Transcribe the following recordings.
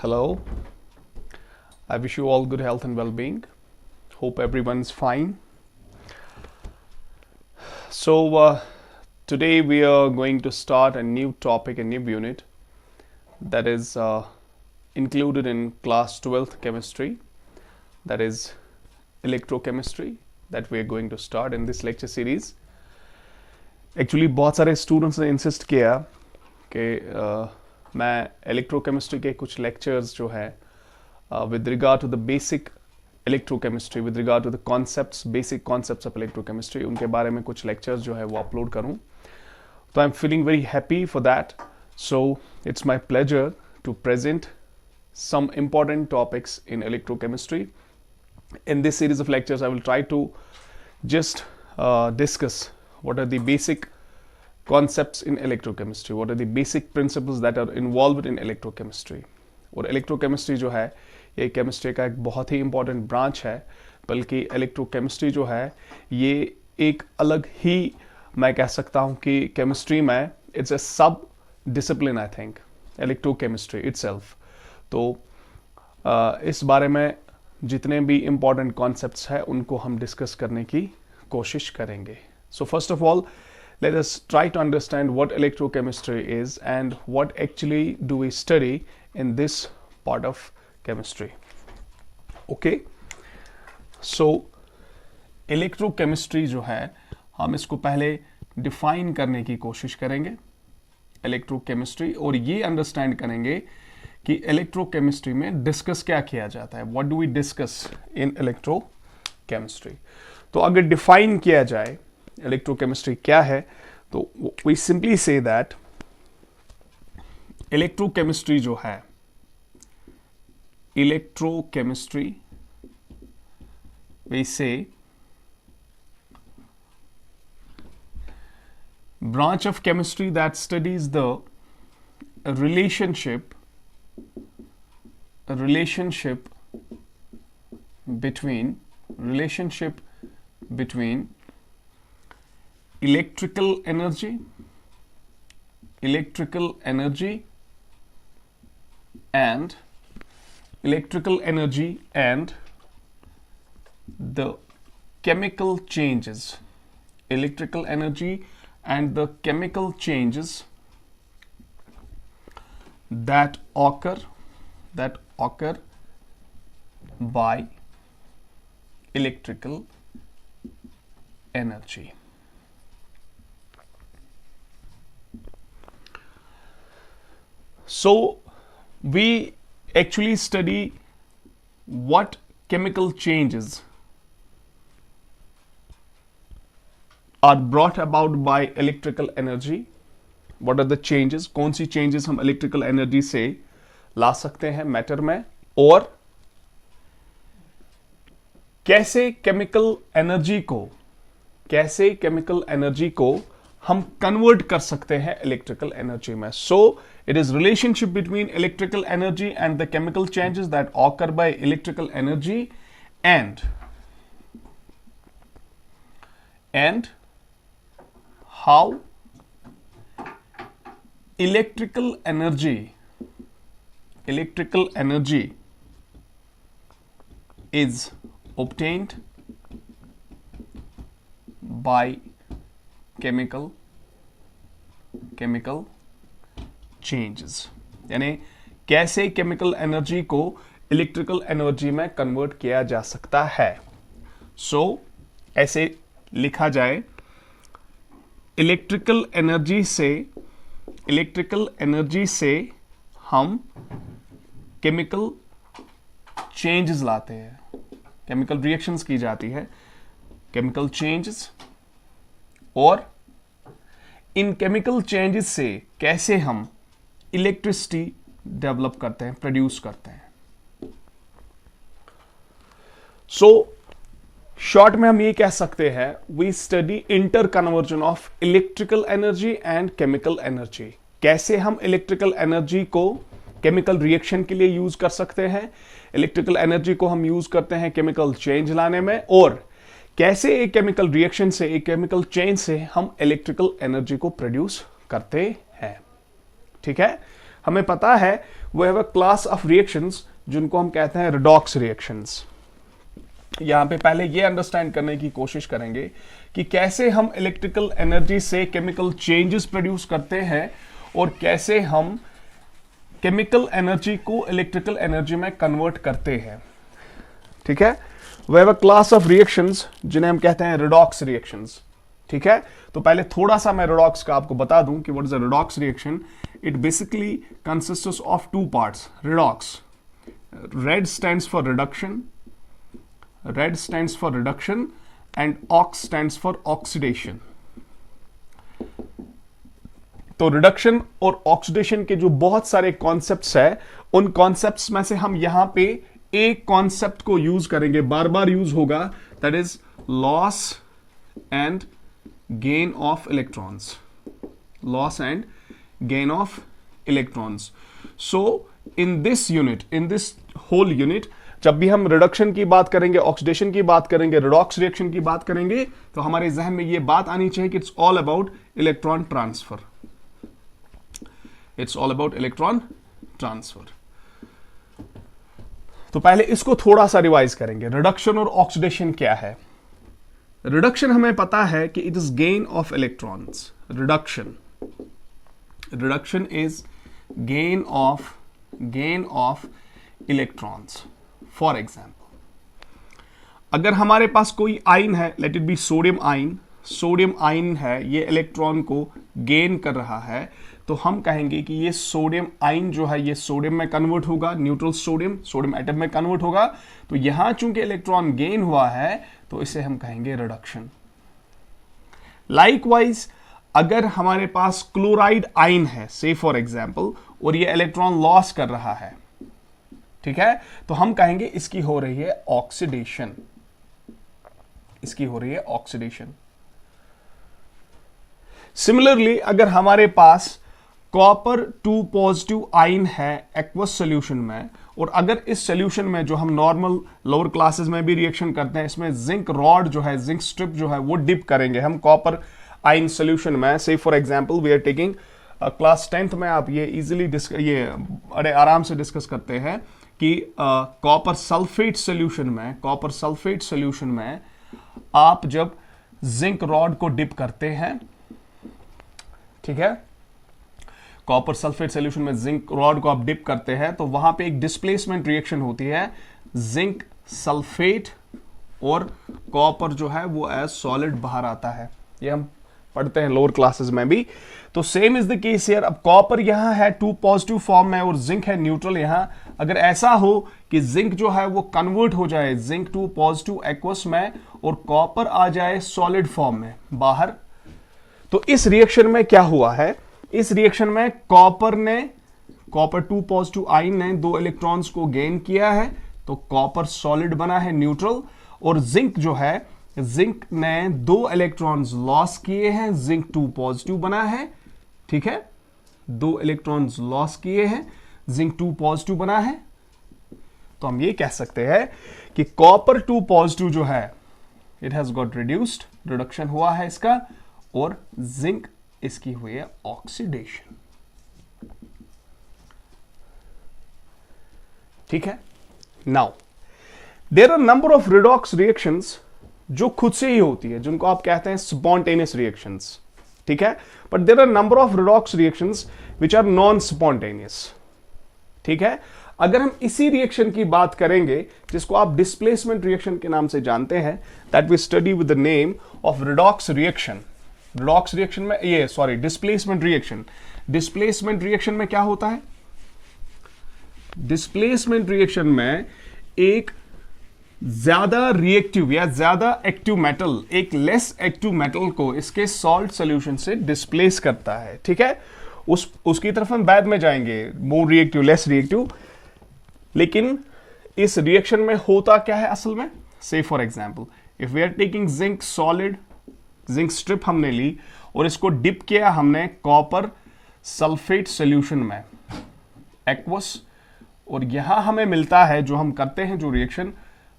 Hello. I wish you all good health and well-being. Hope everyone's fine. Today we are going to start a new topic, a new unit that is included in class 12th chemistry, that is electrochemistry, that we are going to start in this lecture series. Actually बहुत सारे students ने insist किया कि मैं electrochemistry के कुछ lectures जो है with regard to the basic electrochemistry, with regard to the concepts, basic concepts of electrochemistry, उनके बारे में कुछ lectures जो है वो अपलोड करूं. तो I'm feeling very happy for that. So it's my pleasure to present some important topics in electrochemistry. In this series of lectures, I will try to just discuss what are the basic concepts in electrochemistry, what are the basic principles that are involved in electrochemistry. और electrochemistry जो है ये chemistry का एक बहुत ही important branch है, बल्कि electrochemistry जो है ये एक अलग ही मैं कह सकता हूँ कि केमिस्ट्री में इट्स अ सब discipline I think electrochemistry itself. तो इस बारे में जितने भी इंपॉर्टेंट कॉन्सेप्ट्स हैं उनको हम डिस्कस करने की कोशिश करेंगे. So first of all let us try to understand what electrochemistry is and what actually do we study in this part of chemistry. Okay, so electrochemistry जो है हम इसको पहले डिफाइन करने की कोशिश करेंगे electrochemistry, और ये अंडरस्टैंड करेंगे कि electrochemistry में डिस्कस क्या किया जाता है. what do we discuss in electrochemistry. तो अगर डिफाइन किया जाए इलेक्ट्रोकेमिस्ट्री क्या है तो we simply say that electrochemistry जो है electrochemistry we say branch of chemistry that studies the relationship between electrical energy and the chemical changes, electrical energy and the chemical changes that occur by electrical energy. So we actually study what chemical changes are brought about by electrical energy. What are the changes? कौन सी changes हम electrical energy से ला सकते हैं matter में, और कैसे chemical energy को हम कन्वर्ट कर सकते हैं इलेक्ट्रिकल एनर्जी में. सो it is relationship between electrical energy and the chemical changes that occur by electrical energy and how electrical energy is obtained by chemical changes. यानी कैसे केमिकल एनर्जी को electrical energy में convert किया जा सकता है. सो ऐसे लिखा जाए इलेक्ट्रिकल एनर्जी से हम केमिकल चेंजेस लाते हैं, केमिकल रिएक्शंस की जाती है, केमिकल चेंजेस, और इन केमिकल चेंजेस से कैसे हम इलेक्ट्रिसिटी डेवलप करते हैं, प्रोड्यूस करते हैं. सो शॉर्ट में हम ये कह सकते हैं we study interconversion of electrical energy and chemical energy. कैसे हम इलेक्ट्रिकल एनर्जी को केमिकल रिएक्शन के लिए यूज कर सकते हैं, इलेक्ट्रिकल एनर्जी को हम यूज करते हैं केमिकल चेंज लाने में, और कैसे एक केमिकल रिएक्शन से, एक केमिकल चेंज से हम इलेक्ट्रिकल एनर्जी को प्रोड्यूस करते हैं. ठीक है, हमें पता है वो have a class of reactions जिनको हम कहते हैं रिडॉक्स रिएक्शंस। यहां पे पहले ये अंडरस्टैंड करने की कोशिश करेंगे कि कैसे हम इलेक्ट्रिकल एनर्जी से केमिकल चेंजेस प्रोड्यूस करते हैं और कैसे हम केमिकल एनर्जी को इलेक्ट्रिकल एनर्जी में कन्वर्ट करते हैं। ठीक है, we have a class of reactions जिन्हें हम कहते हैं रिडॉक्स रिएक्शंस। ठीक है, तो पहले थोड़ा सा मैं रिडॉक्स का आपको बता दूं कि what is a redox reaction. It basically consists of two parts. Redox, red stands for reduction, red stands for reduction and ox stands for oxidation। तो रिडक्शन और ऑक्सीडेशन के जो बहुत सारे कॉन्सेप्ट्स है, उन कॉन्सेप्ट्स में से हम यहां पे एक कॉन्सेप्ट को यूज करेंगे, बार बार यूज होगा, that is loss and gain of electrons. Loss and gain of electrons. So in this unit, in this whole unit, जब भी हम रिडक्शन की बात करेंगे, ऑक्सीडेशन की बात करेंगे, रिडॉक्स रिएक्शन की बात करेंगे, तो हमारे जहन में यह बात आनी चाहिए कि it's all about electron transfer. It's all about electron transfer. तो पहले इसको थोड़ा सा रिवाइज करेंगे। रिडक्शन और ऑक्सीडेशन क्या है? रिडक्शन हमें पता है कि it is gain of electrons. Reduction is gain of electrons. For example, अगर हमारे पास कोई आयन है, let it be sodium ion, sodium ion है, ये इलेक्ट्रॉन को गेन कर रहा है, तो हम कहेंगे कि ये सोडियम आयन जो है ये सोडियम में कन्वर्ट होगा, न्यूट्रल सोडियम एटम में कन्वर्ट होगा। तो यहां चूंकि इलेक्ट्रॉन गेन हुआ है तो इसे हम कहेंगे रिडक्शन। लाइकवाइज, अगर हमारे पास क्लोराइड आयन है, से फॉर एग्जाम्पल, और ये इलेक्ट्रॉन लॉस कर रहा है, ठीक है, तो हम कहेंगे इसकी हो रही है ऑक्सीडेशन। इसकी हो रही है ऑक्सीडेशन। सिमिलरली, अगर हमारे पास कॉपर 2 पॉजिटिव आयन है एक्वस सॉल्यूशन में, और अगर इस सॉल्यूशन में जो हम नॉर्मल लोअर क्लासेस में भी रिएक्शन करते हैं, इसमें जिंक रॉड जो है, जिंक स्ट्रिप जो है वो डिप करेंगे हम कॉपर आयन सॉल्यूशन में। Say for example we are taking class 10th में, आप ये इजीली ये बड़े आराम से डिस्कस करते हैं कि कॉपर सल्फेट सॉल्यूशन में आप जब जिंक रॉड को डिप करते हैं, ठीक है, कॉपर सल्फेट सॉल्यूशन में जिंक रॉड को आप डिप करते हैं, तो वहां पे एक डिस्प्लेसमेंट रिएक्शन होती है, जिंक सल्फेट और कॉपर जो है वो एज सॉलिड बाहर आता है। ये हम पढ़ते हैं लोअर क्लासेस में भी। तो same is the case here. अब कॉपर यहां है 2 पॉजिटिव फॉर्म में और जिंक है न्यूट्रल यहां। अगर ऐसा हो कि जिंक जो है वो कन्वर्ट हो जाए जिंक 2 पॉजिटिव एक्वस में और कॉपर आ जाए सॉलिड फॉर्म में बाहर, तो इस रिएक्शन में क्या हुआ है? इस रिएक्शन में कॉपर 2 पॉजिटिव आयन ने 2 इलेक्ट्रॉन्स को गेन किया है, तो कॉपर सॉलिड बना है न्यूट्रल, और जिंक जो है, जिंक ने 2 इलेक्ट्रॉन्स लॉस किए हैं, जिंक 2 पॉजिटिव बना है, ठीक है, 2 इलेक्ट्रॉन्स लॉस किए हैं, जिंक 2 पॉजिटिव बना है। तो हम ये कह सकते हैं कि कॉपर 2 पॉजिटिव जो है it has got reduced, reduction हुआ है इसका, और जिंक इसकी हुई है ऑक्सीडेशन। ठीक है, now there are number of redox reactions जो खुद से ही होती है, जिनको आप कहते हैं स्पॉन्टेनियस रिएक्शंस, ठीक है, but there are number of redox reactions which are non spontaneous. ठीक है, अगर हम इसी रिएक्शन की बात करेंगे जिसको आप डिस्प्लेसमेंट रिएक्शन के नाम से जानते हैं, that we study with the name of redox reaction. Redox reaction में डिस्प्लेसमेंट रिएक्शन। डिस्प्लेसमेंट रिएक्शन में क्या होता है? डिस्प्लेसमेंट रिएक्शन में एक ज्यादा रिएक्टिव या ज्यादा एक्टिव मेटल एक लेस एक्टिव मेटल को इसके सॉल्ट सॉल्यूशन से डिस्प्लेस करता है। ठीक है, उसकी तरफ हम बाद में जाएंगे, मोर रिएक्टिव लेस रिएक्टिव। लेकिन इस रिएक्शन में होता क्या है असल में? Say for example, if we are taking zinc solid, zinc strip हमने ली और इसको डिप किया हमने कॉपर सल्फेट सॉल्यूशन में एक्वस, और यहां हमें मिलता है, जो हम करते हैं जो reaction,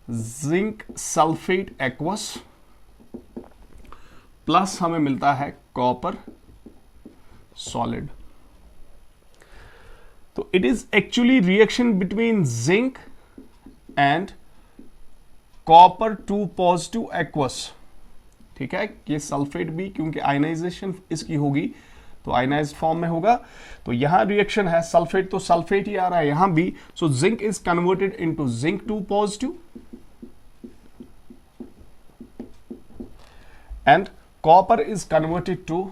zinc sulphate aqueous plus हमें मिलता है कॉपर सॉलिड। तो it is actually reaction between zinc and copper 2 positive aqueous. ठीक है, ये सल्फेट भी क्योंकि आयनाइजेशन इसकी होगी तो आयनाइज्ड फॉर्म में होगा, तो यहां रिएक्शन है सल्फेट, तो सल्फेट ही आ रहा है यहां भी। So zinc is converted into zinc 2 positive and copper is converted to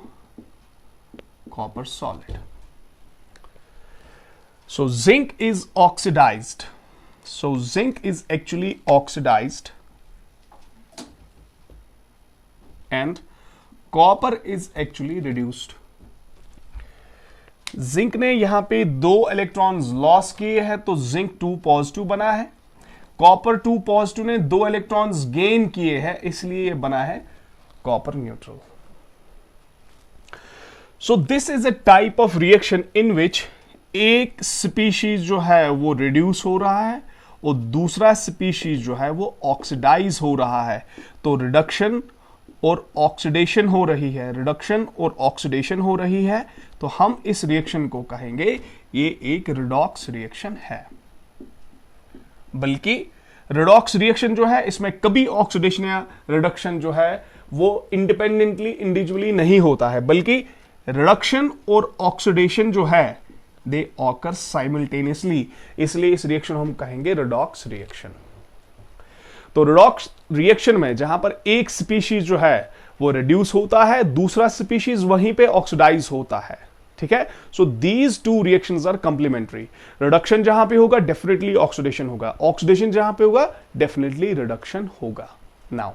copper solid. So zinc is oxidized. So zinc is actually oxidized and copper is actually reduced. Zinc ने यहां पे 2 electrons loss किए हैं तो zinc 2 positive बना है। Copper 2 positive ने 2 electrons gain किए हैं, इसलिए ये बना है copper neutral. So this is a type of reaction in which एक स्पीशीज जो है वो रिड्यूस हो रहा है और दूसरा स्पीशीज जो है वो ऑक्सीडाइज हो रहा है। तो रिडक्शन और ऑक्सीडेशन हो रही है, रिडक्शन और ऑक्सीडेशन हो रही है, तो हम इस रिएक्शन को कहेंगे ये एक रिडॉक्स रिएक्शन है। बल्कि रिडॉक्स रिएक्शन जो है इसमें कभी ऑक्सीडेशन या रिडक्शन जो है वो इंडिपेंडेंटली इंडिविजुअली नहीं होता है, बल्कि रिडक्शन और ऑक्सीडेशन जो है दे ऑकर साइमल्टेनियसली, इसलिए इस रिएक्शन हम कहेंगे रिडॉक्स रिएक्शन। तो रिडॉक्स रिएक्शन में जहां पर एक स्पीशीज जो है वो रिड्यूस होता है, दूसरा स्पीशीज वहीं पे ऑक्सीडाइज होता है। ठीक है, so these two reactions are complementary. Reduction जहां पे होगा डेफिनेटली ऑक्सीडेशन होगा, ऑक्सीडेशन जहां पे होगा डेफिनेटली रिडक्शन होगा। नाउ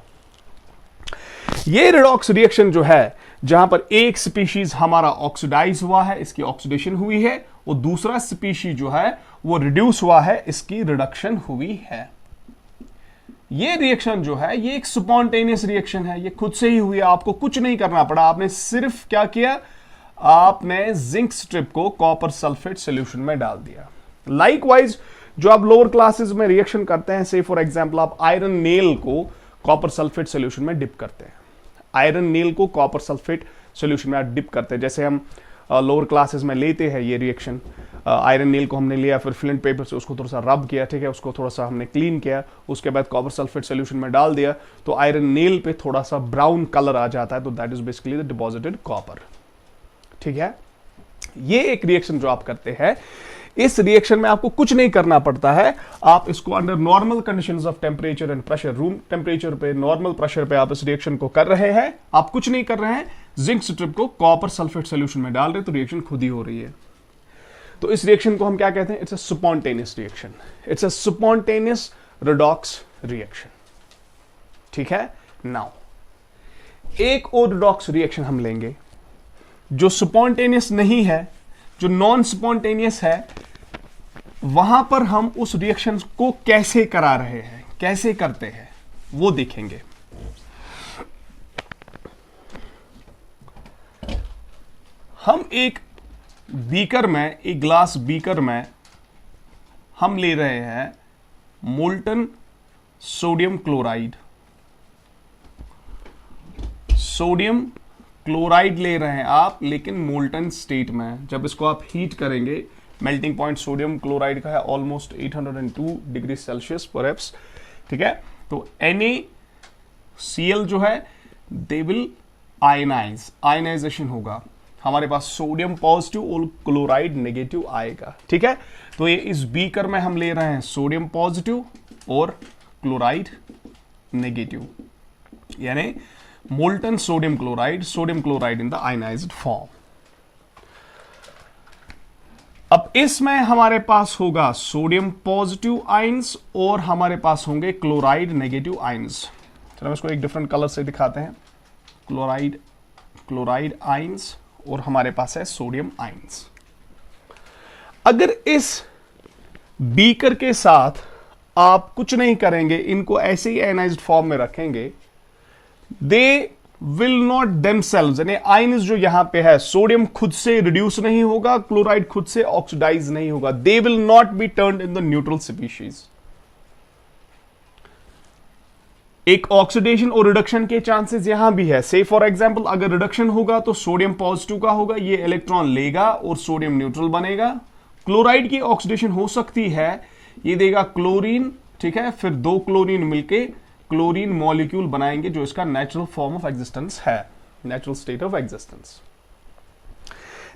ये रिडॉक्स रिएक्शन जो है जहां पर एक स्पीशीज हमारा ऑक्सीडाइज हुआ है, इसकी ऑक्सीडेशन हुई है, और दूसरा स्पीशीज जो है वो रिड्यूस हुआ है, इसकी रिडक्शन हुई है। ये रिएक्शन जो है ये एक स्पॉन्टेनियस रिएक्शन है, ये खुद से ही हुई है, आपको कुछ नहीं करना पड़ा। आपने सिर्फ क्या किया, आपने जिंक स्ट्रिप को कॉपर सल्फेट सॉल्यूशन में डाल दिया। लाइकवाइज जो आप लोअर क्लासेस में रिएक्शन करते हैं, से फॉर एग्जांपल आप आयरन नेल को कॉपर सल्फेट सॉल्यूशन में डिप करते हैं, आयरन नेल को कॉपर सल्फेट सॉल्यूशन में डिप करते हैं। जैसे हम लोअर क्लासेस में लेते हैं ये रिएक्शन, आयरन नेल को हमने लिया, फिर फ्लिंट पेपर से उसको थोड़ा सा रब किया, ठीक है, उसको थोड़ा सा हमने क्लीन किया, उसके बाद कॉपर सल्फेट सॉल्यूशन में डाल दिया, तो आयरन नेल पे थोड़ा सा ब्राउन कलर आ जाता है, तो that is basically the deposited copper. ठीक है, ये एक रिएक्शन जो आप करते हैं, इस रिएक्शन में आपको कुछ नहीं करना पड़ता है, आप इसको under normal conditions of temperature and pressure, room temperature पे, नॉर्मल प्रेशर पे आप इस रिएक्शन को कर रहे हैं, आप कुछ नहीं कर रहे हैं, जिंक स्ट्रिप को कॉपर सल्फेट सॉल्यूशन में डाल रहे, तो रिएक्शन खुद ही हो रही है। तो इस रिएक्शन को हम क्या कहते हैं, it's a spontaneous reaction, it's a spontaneous redox reaction. ठीक है, नाउ एक और रिडॉक्स रिएक्शन हम लेंगे जो स्पॉन्टेनियस नहीं है, जो नॉन स्पॉन्टेनियस है, वहां पर हम उस रिएक्शन को कैसे करा रहे हैं, कैसे करते हैं, वो देखेंगे। हम एक बीकर में, एक ग्लास बीकर में हम ले रहे हैं molten sodium chloride, sodium chloride ले रहे हैं आप, लेकिन मोल्टन स्टेट में। जब इसको आप हीट करेंगे, मेल्टिंग पॉइंट सोडियम क्लोराइड का है ऑलमोस्ट 802 डिग्री सेल्सियस परहैप्स। ठीक है, तो NaCl जो है दे विल आयनाइज, आयनाइजेशन होगा, हमारे पास सोडियम पॉजिटिव और क्लोराइड नेगेटिव आएगा। ठीक है, तो ये इस बीकर में हम ले रहे हैं सोडियम पॉजिटिव और क्लोराइड नेगेटिव, यानी molten sodium chloride in the ionized form। अब इसमें हमारे पास होगा सोडियम पॉजिटिव आयंस और हमारे पास होंगे क्लोराइड नेगेटिव आयंस। चलो इसको एक डिफरेंट कलर से दिखाते हैं, क्लोराइड आयंस और हमारे पास है सोडियम आयंस। अगर इस बीकर के साथ आप कुछ नहीं करेंगे, इनको ऐसे ही आयनाइज्ड फॉर्म में रखेंगे, दे विल नॉट देमसेल्व्स, यानी आयंस जो यहां पे है, सोडियम खुद से रिड्यूस नहीं होगा, क्लोराइड खुद से ऑक्सीडाइज नहीं होगा, they will not be turned in the neutral species. एक ऑक्सीडेशन और रिडक्शन के चांसेस यहां भी है। से फॉर एग्जांपल अगर रिडक्शन होगा तो सोडियम पॉजिटिव का होगा, ये इलेक्ट्रॉन लेगा और सोडियम न्यूट्रल बनेगा, क्लोराइड की ऑक्सीडेशन हो सकती है, ये देगा क्लोरीन, ठीक है, फिर दो क्लोरीन मिलके क्लोरीन मॉलिक्यूल बनाएंगे जो इसका नेचुरल फॉर्म ऑफ एग्जिस्टेंस है, नेचुरल स्टेट ऑफ एग्जिस्टेंस।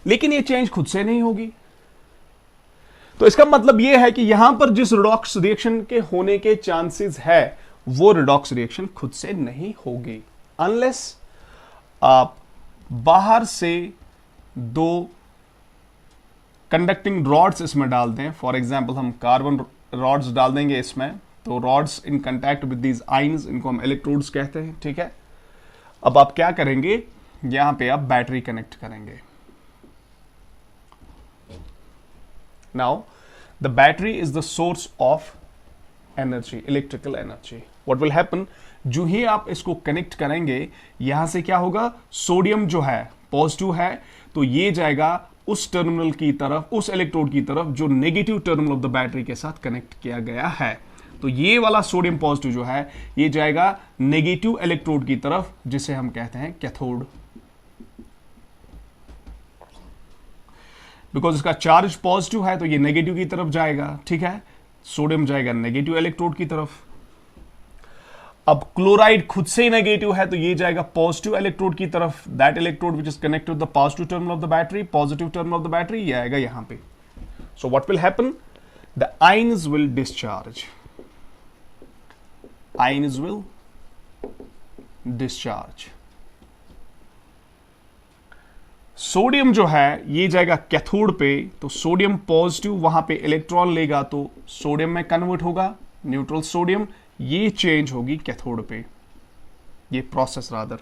लेकिन ये चेंज खुद से नहीं होगी। तो इसका मतलब यह है कि यहां पर जिस रिडॉक्स रिएक्शन के होने के चांसेस है वो रिडॉक्स रिएक्शन खुद से नहीं होगी, अनलेस आप बाहर से दो कंडक्टिंग रॉड्स इसमें डाल दें। फॉर एग्जांपल हम कार्बन रॉड्स डाल देंगे इसमें, तो rods in contact with these ions, इनको हम इलेक्ट्रोड्स कहते हैं, ठीक है। अब आप क्या करेंगे, यहां पे आप बैटरी कनेक्ट करेंगे। Now the battery is the source of energy, electrical energy. What will happen, जो ही आप इसको कनेक्ट करेंगे, यहां से क्या होगा, सोडियम जो है पॉजिटिव है, तो ये जाएगा उस टर्मिनल की तरफ, उस इलेक्ट्रोड की तरफ जो negative terminal of the battery के साथ कनेक्ट किया गया है। तो ये वाला सोडियम पॉजिटिव जो है ये जाएगा नेगेटिव इलेक्ट्रोड की तरफ, जिसे हम कहते हैं कैथोड, बिकॉज इसका चार्ज पॉजिटिव है तो ये नेगेटिव की तरफ जाएगा, ठीक है, सोडियम जाएगा नेगेटिव इलेक्ट्रोड की तरफ। अब क्लोराइड खुद से ही नेगेटिव है तो ये जाएगा पॉजिटिव इलेक्ट्रोड की तरफ, that electrode which is connected the positive terminal of the battery, positive terminal of the battery, ये आएगा यहां पे। So what will happen, the ions will discharge, ions will discharge. Sodium जो है ये जाएगा कैथोड पे, तो सोडियम पॉजिटिव वहां पे इलेक्ट्रॉन लेगा तो सोडियम में कन्वर्ट होगा, न्यूट्रल सोडियम, ये चेंज होगी कैथोड पे, ये प्रोसेस रादर।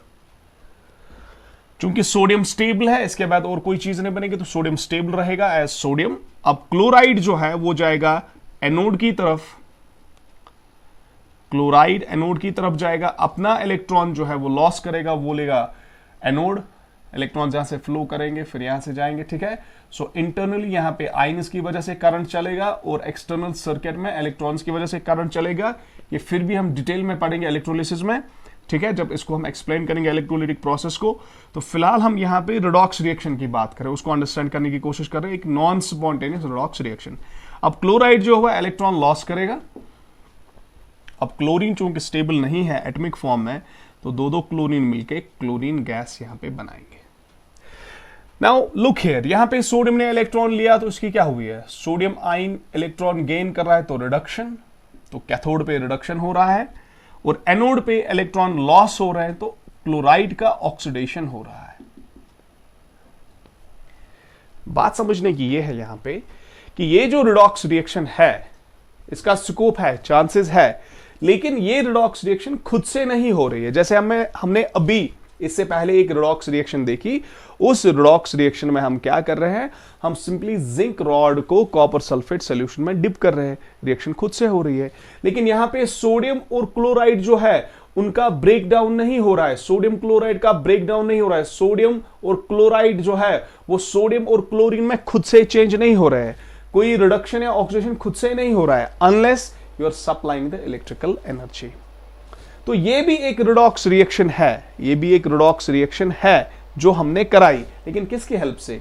चूंकि सोडियम स्टेबल है, इसके बाद और कोई चीज नहीं बनेगी तो सोडियम स्टेबल रहेगा एज सोडियम। अब क्लोराइड जो है वो जाएगा एनोड की तरफ, क्लोराइड एनोड की तरफ जाएगा, अपना इलेक्ट्रॉन जो है वो लॉस करेगा, वो लेगा एनोड, इलेक्ट्रॉन यहां से फ्लो करेंगे फिर यहां से जाएंगे, ठीक है। सो इंटरनली यहां पे आयंस की वजह से करंट चलेगा और एक्सटर्नल सर्किट में इलेक्ट्रॉन्स की वजह से करंट चलेगा। ये फिर भी हम डिटेल में पढ़ेंगे इलेक्ट्रोलिसिस में, ठीक है, जब इसको हम एक्सप्लेन करेंगे इलेक्ट्रोलिटिक प्रोसेस को। तो फिलहाल हम यहां पे रिडॉक्स रिएक्शन की बात करें, उसको अंडरस्टैंड करने की कोशिश कर रहे हैं, एक नॉन स्पॉन्टेनियस रिडॉक्स रिएक्शन। अब क्लोराइड जो हुआ इलेक्ट्रॉन लॉस करेगा। अब क्लोरीन चूंकि स्टेबल नहीं है एटॉमिक फॉर्म में, तो दो दो क्लोरीन मिलके क्लोरीन गैस यहां पे बनाएंगे। नाउ लुक हियर, यहां पे सोडियम ने इलेक्ट्रॉन लिया तो इसकी क्या हुई है, सोडियम आयन इलेक्ट्रॉन गेन कर रहा है तो रिडक्शन, तो कैथोड पे रिडक्शन हो रहा है, और एनोड पे इलेक्ट्रॉन लॉस हो रहे हैं तो क्लोराइड का ऑक्सीडेशन हो रहा है। बात समझने की ये है यहां पे कि ये जो रिडॉक्स रिएक्शन है इसका स्कोप है, चांसेस है, लेकिन ये रिडॉक्स रिएक्शन खुद से नहीं हो रही है। जैसे हमने अभी इससे पहले एक रिडॉक्स रिएक्शन देखी, उस रिडॉक्स रिएक्शन में हम क्या कर रहे हैं, हम सिंपली जिंक रॉड को कॉपर सल्फेट सॉल्यूशन में डिप कर रहे हैं, रिएक्शन खुद से हो रही है। लेकिन यहां पे सोडियम और क्लोराइड जो है उनका ब्रेक डाउन नहीं हो रहा है, सोडियम क्लोराइड का ब्रेक डाउन नहीं हो रहा है, सोडियम और क्लोराइड जो है वो सोडियम और क्लोरीन में खुद से चेंज नहीं हो रहे हैं, कोई रिडक्शन या ऑक्सीडेशन खुद से नहीं हो रहा है, unless you are supplying the electrical energy. तो ये भी एक रिडॉक्स रिएक्शन है, ये भी एक रिडॉक्स रिएक्शन है जो हमने कराई, लेकिन किसकी हेल्प से,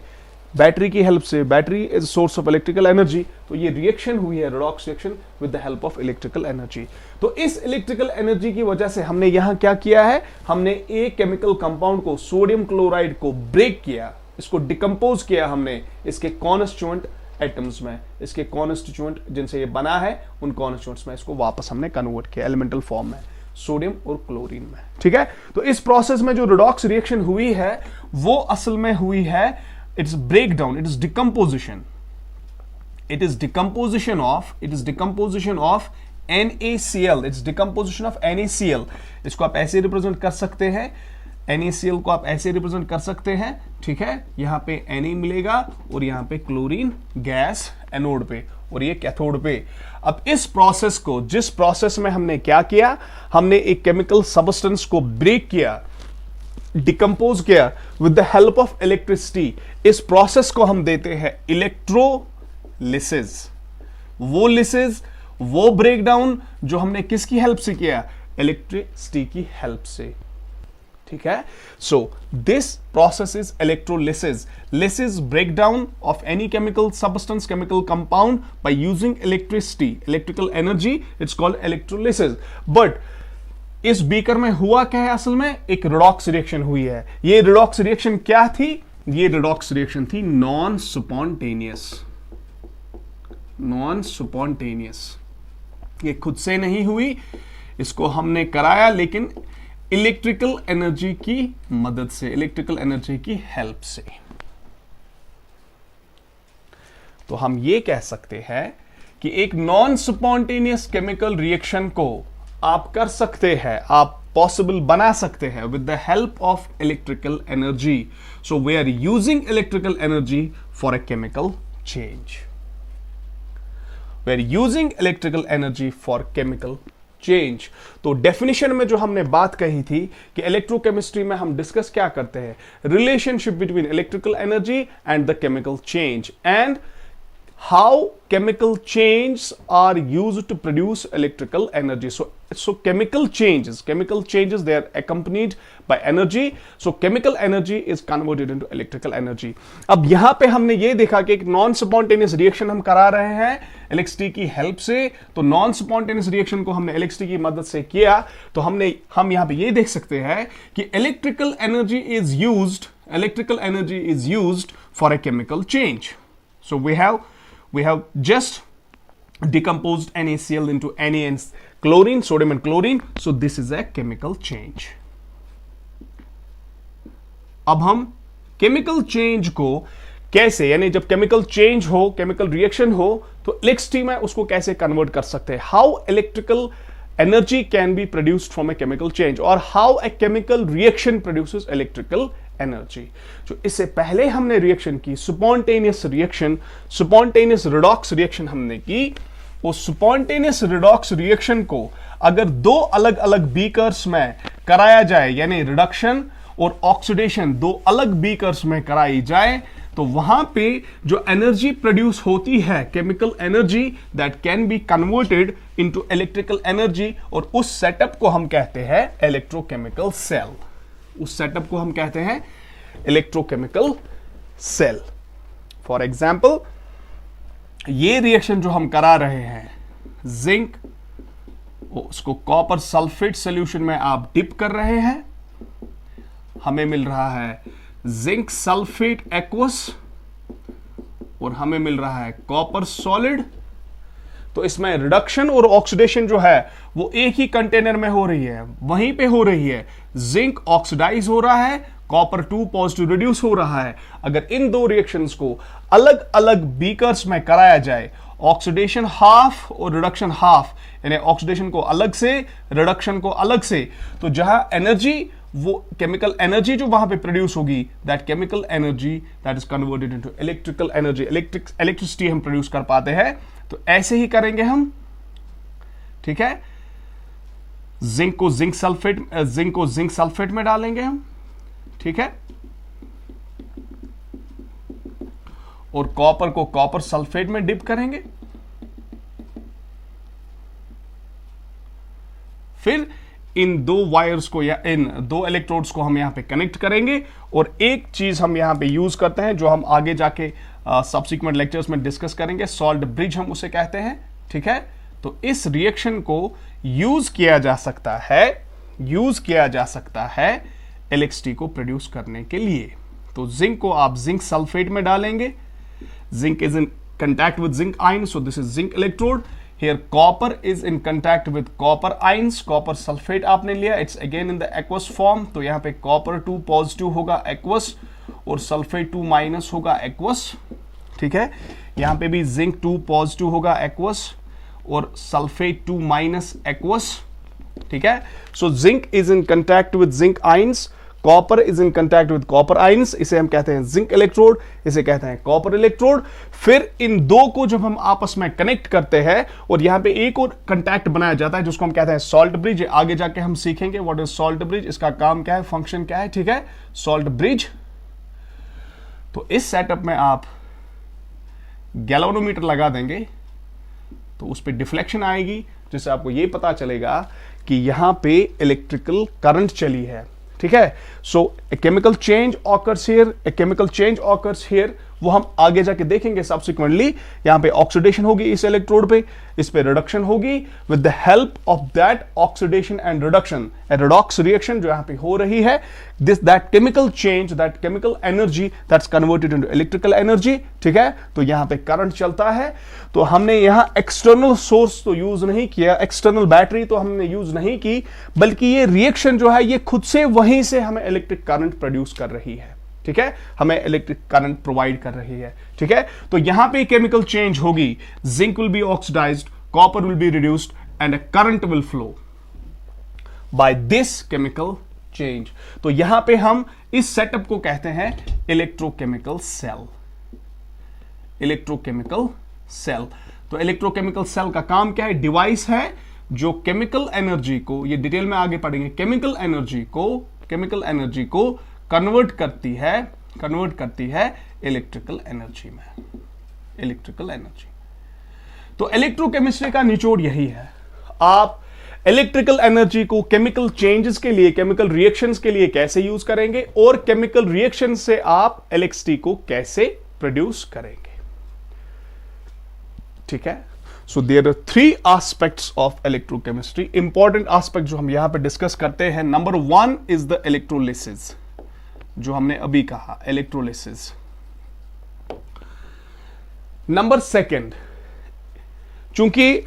बैटरी की हेल्प से। Battery is source of electrical energy, तो ये रिएक्शन हुई है redox reaction with the help of electrical energy. तो इस इलेक्ट्रिकल एनर्जी की वजह से हमने यहां क्या किया है, हमने एक केमिकल कंपाउंड को, सोडियम क्लोराइड को ब्रेक किया, इसको डिकम्पोज किया हमने इसके कॉन्स्टिट्यूएंट एटम्स में, इसके कॉन्स्टिट्यूएंट जिनसे ये बना है उन कॉन्स्टिट्यूएंट्स में इसको वापस हमने कन्वर्ट किया एलिमेंटल फॉर्म में, सोडियम और क्लोरीन में, ठीक है। तो इस प्रोसेस में जो रिडॉक्स रिएक्शन हुई है वो असल में हुई है, it's breakdown, it is decomposition, it is decomposition of NaCl, it's decomposition of NaCl। इसको आप ऐसे रिप्रेजेंट कर सकते हैं, NaCl को आप ऐसे रिप्रेजेंट कर सकते हैं, ठीक है। यहां पे Na मिलेगा और यहां पे क्लोरीन गैस एनोड पे और ये कैथोड पे। अब इस प्रोसेस को, जिस प्रोसेस में हमने क्या किया, हमने एक केमिकल सब्सटेंस को ब्रेक किया, डिकम्पोज किया with the help of electricity. इस प्रोसेस को हम देते हैं इलेक्ट्रोलिसिस। वो लिसिस, वो ब्रेकडाउन जो हमने किसकी हेल्प से किया, इलेक्ट्रिसिटी की हेल्प से। ठीक है। So this process is electrolysis. Lysis breakdown of any chemical substance, chemical compound by using electricity, electrical energy, it's called electrolysis. But इस बीकर में हुआ क्या है, असल में एक रिडॉक्स रिएक्शन हुई है। ये रिडॉक्स रिएक्शन क्या थी? ये रिडॉक्स रिएक्शन थी नॉन स्पॉन्टेनियस। नॉन स्पॉन्टेनियस, ये खुद से नहीं हुई, इसको हमने कराया लेकिन इलेक्ट्रिकल एनर्जी की मदद से, इलेक्ट्रिकल एनर्जी की हेल्प से। तो हम ये कह सकते हैं कि एक नॉन स्पॉन्टेनियस केमिकल रिएक्शन को आप कर सकते हैं, आप पॉसिबल बना सकते हैं with the help of electrical energy. So we are using electrical energy for a chemical change. We are using electrical energy for chemical change. तो डेफिनेशन में जो हमने बात कही थी कि इलेक्ट्रोकेमिस्ट्री में हम डिस्कस क्या करते हैं, relationship between electrical energy and the chemical change, and how chemical changes are used to produce electrical energy. So chemical changes, they are accompanied by energy. So chemical energy is converted into electrical energy. अब यहां पे हमने ये देखा कि एक non spontaneous reaction हम करा रहे हैं इलेक्ट्रिसिटी की हेल्प से। तो नॉन स्पॉन्टेनियस रिएक्शन को हमने इलेक्ट्रिसिटी की मदद से किया, तो हम यहां पे ये देख सकते हैं कि electrical energy is used for a chemical change. So we have just decomposed NaCl into Na and chlorine, sodium and chlorine. So this is a chemical change. अब हम केमिकल चेंज को कैसे, यानी जब केमिकल चेंज हो, chemical reaction हो, तो electricity में उसको कैसे कन्वर्ट कर सकते हैं, how electrical energy can be produced from a chemical change, or how a chemical reaction produces electrical energy. जो इससे पहले हमने रिएक्शन की spontaneous reaction, spontaneous redox reaction हमने की, उस स्पॉन्टेनियस रिडॉक्स रिएक्शन को अगर दो अलग अलग बीकर्स में कराया जाए, यानी रिडक्शन और ऑक्सीडेशन दो अलग बीकर्स में कराई जाए, तो वहां पे जो एनर्जी प्रोड्यूस होती है, chemical energy, that can be converted into electrical energy, और उस सेटअप को हम कहते हैं इलेक्ट्रोकेमिकल सेल। उस सेटअप को हम कहते हैं इलेक्ट्रोकेमिकल सेल। फॉर एग्जाम्पल, ये रिएक्शन जो हम करा रहे हैं, जिंक, उसको कॉपर सल्फेट सॉल्यूशन में आप डिप कर रहे हैं, हमें मिल रहा है जिंक सल्फेट एक्वस और हमें मिल रहा है कॉपर सॉलिड। तो इसमें रिडक्शन और ऑक्सीडेशन जो है वो एक ही कंटेनर में हो रही है, वहीं पे हो रही है। जिंक ऑक्सीडाइज हो रहा है, कॉपर 2 पॉजिटिव रिड्यूस हो रहा है। अगर इन दो रिएक्शंस को अलग अलग बीकर्स में कराया जाए, ऑक्सीडेशन हाफ और रिडक्शन हाफ, यानी ऑक्सीडेशन को अलग से, रिडक्शन को अलग से, तो जहां एनर्जी, वो केमिकल एनर्जी जो वहां पे प्रोड्यूस होगी, that chemical energy that is converted into electrical energy, electricity हम प्रोड्यूस कर पाते हैं। तो ऐसे ही करेंगे हम, ठीक है। जिंक को जिंक सल्फेट में डालेंगे हम, ठीक है, और कॉपर को कॉपर सल्फेट में डिप करेंगे। फिर इन दो वायर्स को या इन दो इलेक्ट्रोड्स को हम यहां पे कनेक्ट करेंगे, और एक चीज हम यहां पे यूज करते हैं जो हम आगे जाके सब्सिक्वेंट लेक्चर्स में डिस्कस करेंगे, सॉल्ट ब्रिज हम उसे कहते हैं, ठीक है। तो इस रिएक्शन को यूज किया जा सकता है इलेक्ट्रिसिटी को प्रोड्यूस करने के लिए। तो जिंक को आप जिंक सल्फेट में डालेंगे, zinc is in contact with zinc ion, so this is zinc electrode. Here copper is in contact with copper ions, copper sulfate आपने लिया, it's again in the aqueous form, तो यहाँ पे copper 2 positive होगा aqueous और sulfate 2 minus होगा aqueous, ठीक है। यहाँ पे भी zinc 2 पॉजिटिव होगा aqueous और sulfate 2 माइनस aqueous, ठीक है। So zinc is in contact with zinc ions, copper is in contact with copper ions, इसे हम कहते हैं जिंक इलेक्ट्रोड, इसे कहते हैं कॉपर इलेक्ट्रोड। फिर इन दो को जब हम आपस में कनेक्ट करते हैं और यहां पे एक और कंटैक्ट बनाया जाता है जिसको हम कहते हैं सॉल्ट ब्रिज। आगे जाके हम सीखेंगे व्हाट इज सॉल्ट ब्रिज, इसका काम क्या है, फंक्शन क्या है, ठीक है, सॉल्ट ब्रिज। तो इस सेटअप में आप गैल्वेनोमीटर लगा देंगे तो उस पर डिफ्लेक्शन आएगी, जिससे आपको यह पता चलेगा कि यहां पे इलेक्ट्रिकल करंट चली है। ठीक है। So a chemical change occurs here, a chemical change occurs here, वो हम आगे जाके देखेंगे सब्सिक्वेंटली। यहां पे ऑक्सीडेशन होगी इस इलेक्ट्रोड पे, इस पे रिडक्शन होगी with the help of that oxidation and reduction, A redox reaction जो यहां पे हो रही है, this that chemical change, that chemical energy that's converted into electrical energy, ठीक है। तो यहां पे करंट चलता है। तो हमने यहां एक्सटर्नल सोर्स तो यूज नहीं किया, एक्सटर्नल बैटरी तो हमने यूज नहीं की, बल्कि ये रिएक्शन जो है ये खुद से वहीं से हमें इलेक्ट्रिक करंट प्रोड्यूस कर रही है, ठीक है, हमें इलेक्ट्रिक करंट प्रोवाइड कर रही है, ठीक है। तो यहां पे केमिकल चेंज होगी, zinc will be oxidised, copper will be reduced and a current will flow by this chemical change. तो यहां पे हम इस सेटअप को कहते हैं इलेक्ट्रोकेमिकल सेल, इलेक्ट्रोकेमिकल सेल। तो इलेक्ट्रोकेमिकल सेल का काम क्या है? डिवाइस है जो केमिकल एनर्जी को, ये डिटेल में आगे पढ़ेंगे, केमिकल एनर्जी को कन्वर्ट करती है इलेक्ट्रिकल एनर्जी में, इलेक्ट्रिकल एनर्जी। तो इलेक्ट्रोकेमिस्ट्री का निचोड़ यही है, आप इलेक्ट्रिकल एनर्जी को केमिकल चेंजेस के लिए, केमिकल रिएक्शंस के लिए कैसे यूज करेंगे और केमिकल रिएक्शन से आप इलेक्ट्रिसिटी को कैसे प्रोड्यूस करेंगे, ठीक है। So there are 3 aspects of electrochemistry. Important aspect जो हम यहां पे डिस्कस करते हैं, नंबर 1 इज द इलेक्ट्रोलिसिस, जो हमने अभी कहा, इलेक्ट्रोलिसिस। नंबर 2, चूंकि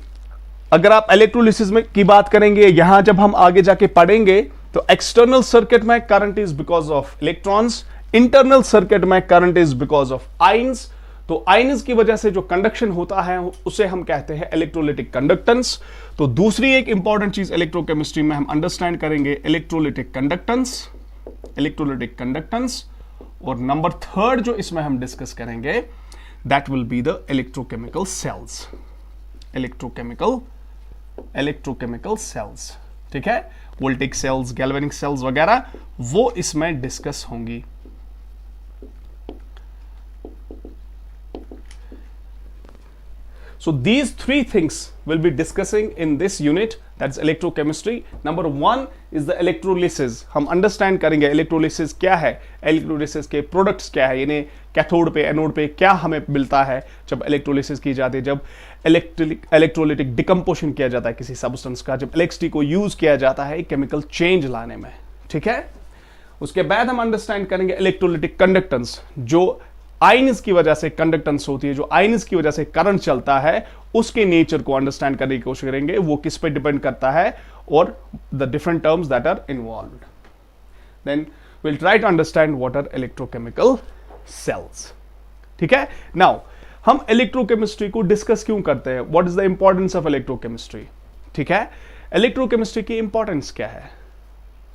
अगर आप इलेक्ट्रोलिसिस में की बात करेंगे, यहां जब हम आगे जाके पढ़ेंगे, तो एक्सटर्नल सर्किट में current is because of electrons, internal circuit में current is because of ions. तो आयंस की वजह से जो कंडक्शन होता है उसे हम कहते हैं इलेक्ट्रोलिटिक कंडक्टेंस। तो दूसरी एक इंपॉर्टेंट चीज इलेक्ट्रोकेमिस्ट्री में हम अंडरस्टैंड करेंगे, इलेक्ट्रोलिटिक कंडक्टेंस, इलेक्ट्रोलिटिक कंडक्टेंस। और नंबर 3 जो इसमें हम डिस्कस करेंगे, that will be the electrochemical cells, electrochemical cells, ठीक है। वोल्टिक सेल्स, गैल्वेनिक सेल्स वगैरह वो इसमें डिस्कस होंगी। So these 3 things we'll be discussing in this unit, that's electrochemistry. Number 1 is the electrolysis. हम understand करेंगे electrolysis क्या है, electrolysis के products क्या है, यानी कैथोड पे, एनोड पे क्या हमें मिलता है जब electrolysis की जाती है, जब electrolytic decomposition किया जाता है किसी substance का, जब इलेक्ट्रिसिटी को यूज किया जाता है केमिकल चेंज लाने में, ठीक है। उसके बाद हम अंडरस्टैंड करेंगे इलेक्ट्रोलिटिक कंडक्टेंस, जो आयंस की वजह से कंडक्टेंस होती है, जो आयंस की वजह से करंट चलता है, उसके नेचर को अंडरस्टैंड करने की कोशिश करेंगे, वो किस पे डिपेंड करता है और the different terms that are involved. Then will try to understand what are electrochemical cells, ठीक है। नाउ हम इलेक्ट्रोकेमिस्ट्री को डिस्कस क्यों करते हैं, what is the importance of electrochemistry, ठीक है। इलेक्ट्रोकेमिस्ट्री की इंपॉर्टेंस क्या है?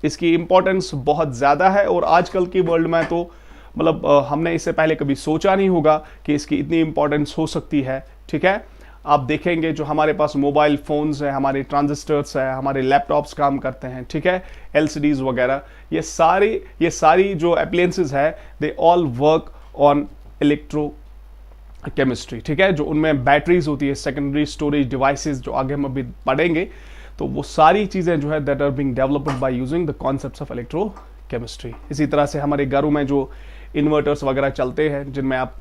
इसकी इंपॉर्टेंस बहुत ज्यादा है और आजकल की वर्ल्ड में तो मतलब हमने इससे पहले कभी सोचा नहीं होगा कि इसकी इतनी इंपॉर्टेंस हो सकती है, ठीक है। आप देखेंगे जो हमारे पास मोबाइल फोन्स है, हमारे ट्रांजिस्टर्स है, हमारे लैपटॉप्स काम करते हैं, ठीक है, एलसीडीज वगैरह, ये सारी जो अप्लायंसेस है, they all work on electrochemistry, ठीक है। जो उनमें बैटरीज होती है, सेकेंडरी स्टोरेज डिवाइसेस, जो आगे हम अभी पढ़ेंगे, तो वो सारी चीजें जो है that are being developed by using the concepts of electrochemistry. इसी तरह से हमारे घरों में जो इन्वर्टर्स वगैरह चलते हैं, जिनमें आप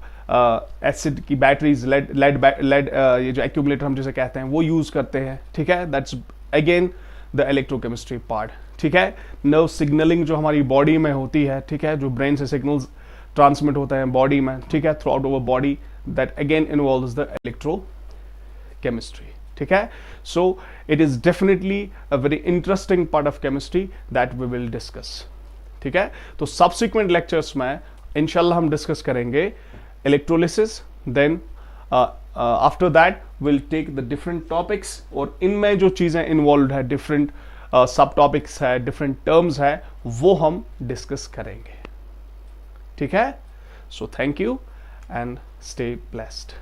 एसिड की बैटरीज, लेड ये जो एक्यूमुलेटर हम जिसे कहते हैं, वो यूज करते हैं, ठीक है। That's again the electrochemistry part, ठीक है। नर्व सिग्नलिंग जो हमारी बॉडी में होती है, ठीक है, जो ब्रेन से सिग्नल्स ट्रांसमिट होते हैं बॉडी में, ठीक है, throughout our body, that again involves the electrochemistry, ठीक है। So it is definitely a very interesting part of chemistry that we will discuss, ठीक है। तो सब्सिक्वेंट लेक्चर्स में इंशाल्लाह हम डिस्कस करेंगे electrolysis, then after that will take the different topics, और इनमें जो चीजें इन्वॉल्व है, डिफरेंट सब टॉपिक्स है, डिफरेंट टर्म्स है, वो हम डिस्कस करेंगे, ठीक है। So thank you and stay blessed.